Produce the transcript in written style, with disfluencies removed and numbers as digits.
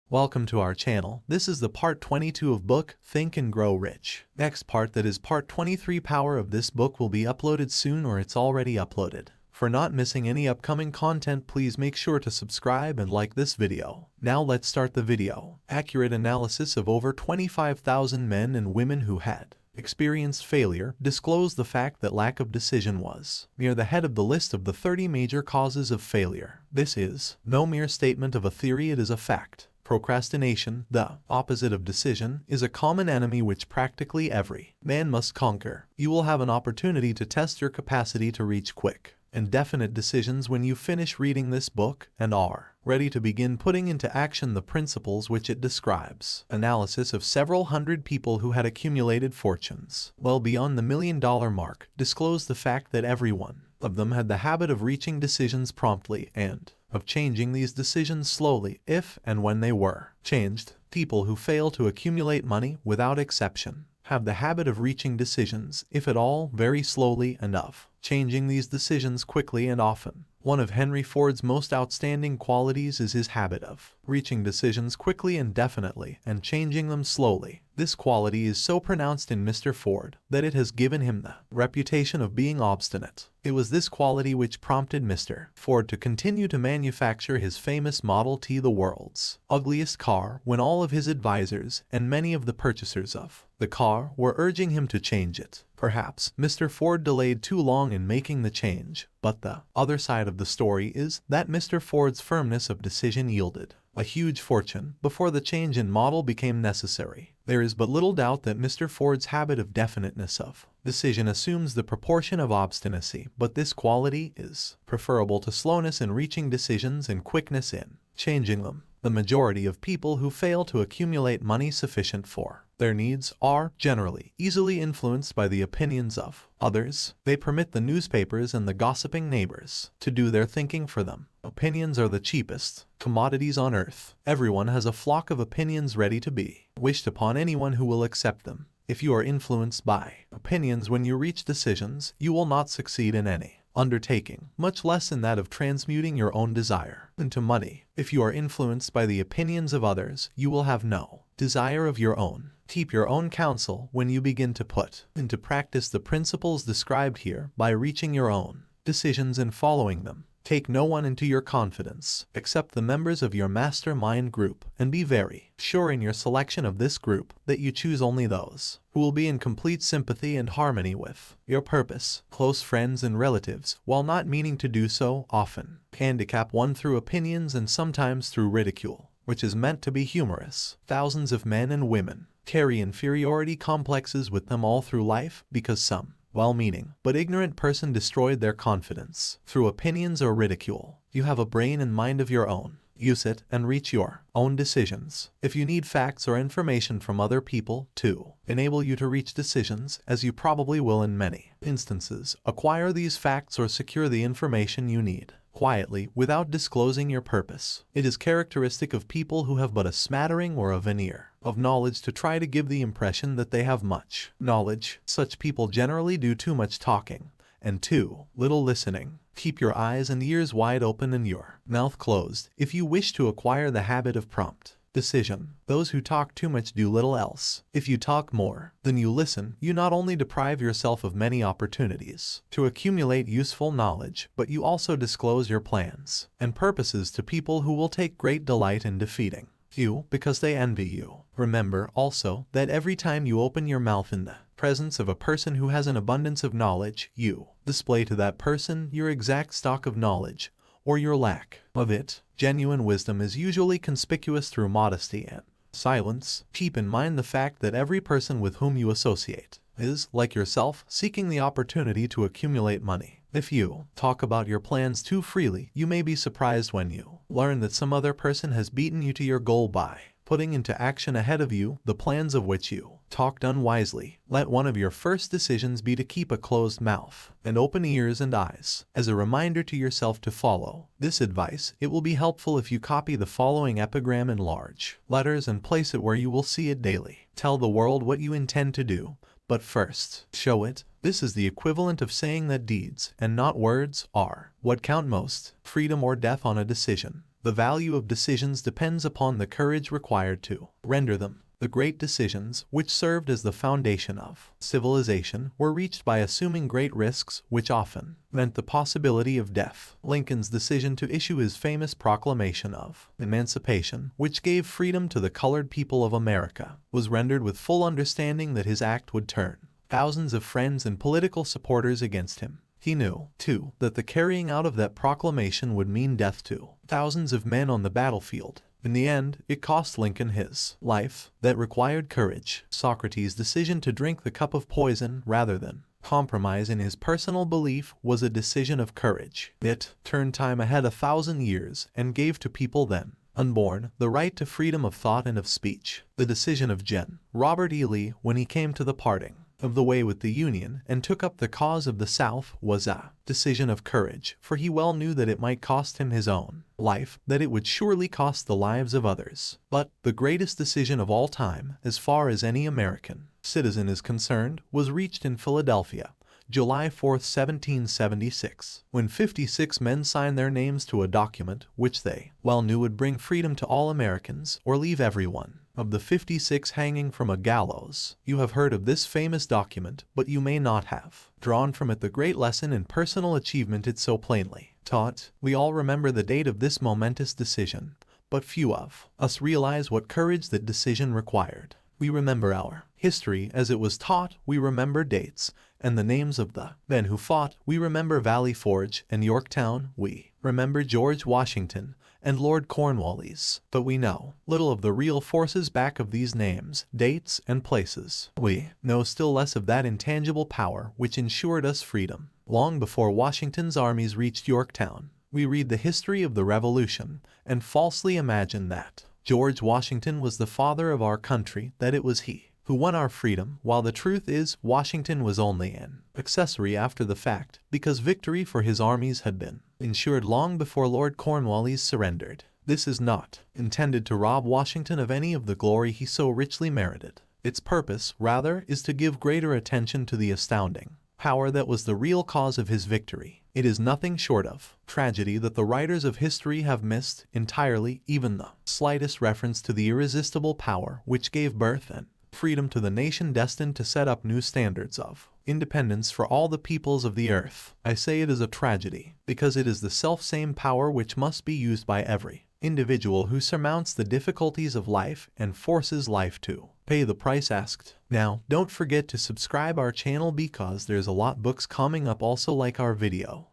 Welcome to our channel. This is the part 22 of book Think and Grow Rich. Next part, that is part 23 power of this book, will be uploaded soon, or it's already uploaded. For not missing any upcoming content, please make sure to subscribe and like this video. Now let's start the video. Accurate analysis of over 25,000 men and women who had experienced failure disclosed the fact that lack of decision was near the head of the list of the 30 major causes of failure. This is no mere statement of a theory, it is a fact. Procrastination, the opposite of decision, is a common enemy which practically every man must conquer. You will have an opportunity to test your capacity to reach quick and definite decisions when you finish reading this book and are ready to begin putting into action the principles which it describes. Analysis of several hundred people who had accumulated fortunes well beyond the $1 million mark disclosed the fact that every one of them had the habit of reaching decisions promptly and of changing these decisions slowly if and when they were changed. People who fail to accumulate money, without exception, have the habit of reaching decisions, if at all, very slowly, and of changing these decisions quickly and often. One of Henry Ford's most outstanding qualities is his habit of reaching decisions quickly and definitely, and changing them slowly. This quality is so pronounced in Mr. Ford that it has given him the reputation of being obstinate. It was this quality which prompted Mr. Ford to continue to manufacture his famous Model T, the world's ugliest car, when all of his advisors and many of the purchasers of the car were urging him to change it. Perhaps Mr. Ford delayed too long in making the change, but the other side of the story is that Mr. Ford's firmness of decision yielded a huge fortune before the change in model became necessary. There is but little doubt that Mr. Ford's habit of definiteness of decision assumes the proportion of obstinacy, but this quality is preferable to slowness in reaching decisions and quickness in changing them. The majority of people who fail to accumulate money sufficient for their needs are generally easily influenced by the opinions of others. They permit the newspapers and the gossiping neighbors to do their thinking for them. Opinions are the cheapest commodities on earth. Everyone has a flock of opinions ready to be wished upon anyone who will accept them. If you are influenced by opinions when you reach decisions, you will not succeed in any undertaking, much less in that of transmuting your own desire into money. If you are influenced by the opinions of others, you will have no desire of your own. Keep your own counsel when you begin to put into practice the principles described here by reaching your own decisions and following them. Take no one into your confidence except the members of your mastermind group, and be very sure in your selection of this group that you choose only those who will be in complete sympathy and harmony with your purpose. Close friends and relatives, while not meaning to do so, often handicap one through opinions and sometimes through ridicule, which is meant to be humorous. Thousands of men and women carry inferiority complexes with them all through life because some well-meaning but ignorant person destroyed their confidence through opinions or ridicule. You have a brain and mind of your own. Use it and reach your own decisions. If you need facts or information from other people to enable you to reach decisions, as you probably will in many instances, acquire these facts or secure the information you need quietly without disclosing your purpose. It is characteristic of people who have but a smattering or a veneer of knowledge to try to give the impression that they have much knowledge. Such people generally do too much talking and too little listening. Keep your eyes and ears wide open and your mouth closed if you wish to acquire the habit of prompt decision. Those who talk too much do little else. If you talk more than you listen, you not only deprive yourself of many opportunities to accumulate useful knowledge, but you also disclose your plans and purposes to people who will take great delight in defeating you because they envy you. Remember also that every time you open your mouth in the presence of a person who has an abundance of knowledge, you display to that person your exact stock of knowledge or your lack of it. Genuine wisdom is usually conspicuous through modesty and silence. Keep in mind the fact that every person with whom you associate is, like yourself, seeking the opportunity to accumulate money. If you talk about your plans too freely, you may be surprised when you learn that some other person has beaten you to your goal by putting into action ahead of you the plans of which you talked unwisely. Let one of your first decisions be to keep a closed mouth and open ears and eyes, as a reminder to yourself to follow this advice. It will be helpful if you copy the following epigram in large letters and place it where you will see it daily. Tell the world what you intend to do, but first show it. This is the equivalent of saying that deeds, and not words, are what count most. Freedom or death on a decision. The value of decisions depends upon the courage required to render them. The great decisions, which served as the foundation of civilization, were reached by assuming great risks, which often meant the possibility of death. Lincoln's decision to issue his famous Proclamation of Emancipation, which gave freedom to the colored people of America, was rendered with full understanding that his act would turn thousands of friends and political supporters against him. He knew, too, that the carrying out of that proclamation would mean death to thousands of men on the battlefield. In the end, it cost Lincoln his life. That required courage. Socrates' decision to drink the cup of poison rather than compromise in his personal belief was a decision of courage. It turned time ahead 1,000 years and gave to people then unborn the right to freedom of thought and of speech. The decision of Gen. Robert E. Lee, when he came to the parting of the way with the Union and took up the cause of the South, was a decision of courage, for he well knew that it might cost him his own life, that it would surely cost the lives of others. But the greatest decision of all time, as far as any American citizen is concerned, was reached in Philadelphia, July 4, 1776, when 56 men signed their names to a document which they well knew would bring freedom to all Americans, or leave everyone of the 56 hanging from a gallows. You have heard of this famous document, but you may not have drawn from it the great lesson in personal achievement it so plainly taught. We all remember the date of this momentous decision, but few of us realize what courage that decision required. We remember our history as it was taught. We remember dates and the names of the men who fought. We remember Valley Forge and Yorktown. We remember George Washington and Lord Cornwallis, but we know little of the real forces back of these names, dates, and places. We know still less of that intangible power which ensured us freedom. Long before Washington's armies reached Yorktown, we read the history of the Revolution and falsely imagine that George Washington was the father of our country, that it was he who won our freedom, while the truth is Washington was only an accessory after the fact, because victory for his armies had been ensured long before Lord Cornwallis surrendered. This is not intended to rob Washington of any of the glory he so richly merited. Its purpose, rather, is to give greater attention to the astounding power that was the real cause of his victory. It is nothing short of tragedy that the writers of history have missed entirely even the slightest reference to the irresistible power which gave birth and freedom to the nation destined to set up new standards of independence for all the peoples of the earth. I say it is a tragedy, because it is the self-same power which must be used by every individual who surmounts the difficulties of life and forces life to pay the price asked. Now, don't forget to subscribe our channel because there's a lot books coming up. Also like our video.